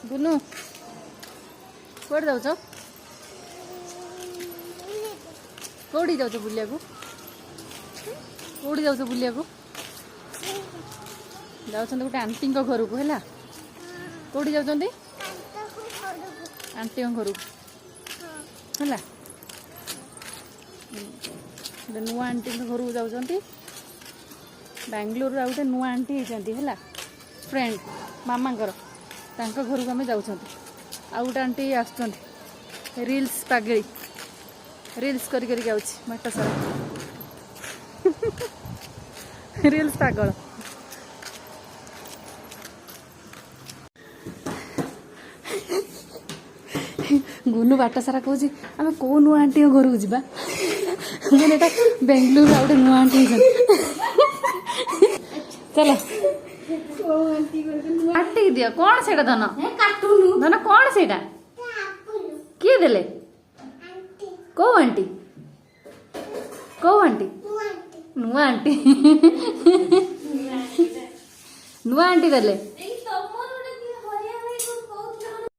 गुनु कुआडे जाऊच कौड़ी जाऊच बुलिया को कौड़ी जाऊच बुलिया को जाऊँ गोटे आंटी घर को है कौड़ी जाऊँ आंटी घर को है नुआ आंटी घर को जाऊँ बेंगलोर गोटे नुआ आंटी होती है फ्रेंड मामा घर घर को आम जाऊँ आउ गोटे आंटी आसुँच रिल्स पागड़ी रिल्स करी बाट सारा रिल्स पागल गुनु बाट सारा कौन आम कौ नुआ आंटी घर को जा मैंने बेंगलोर गोटे नुआ आंटी चलो आंटी दिया कौन से धन धन कौन से किए देले कौ आंटी कौ आंटी नुआ आंटी नुआ आंटी देले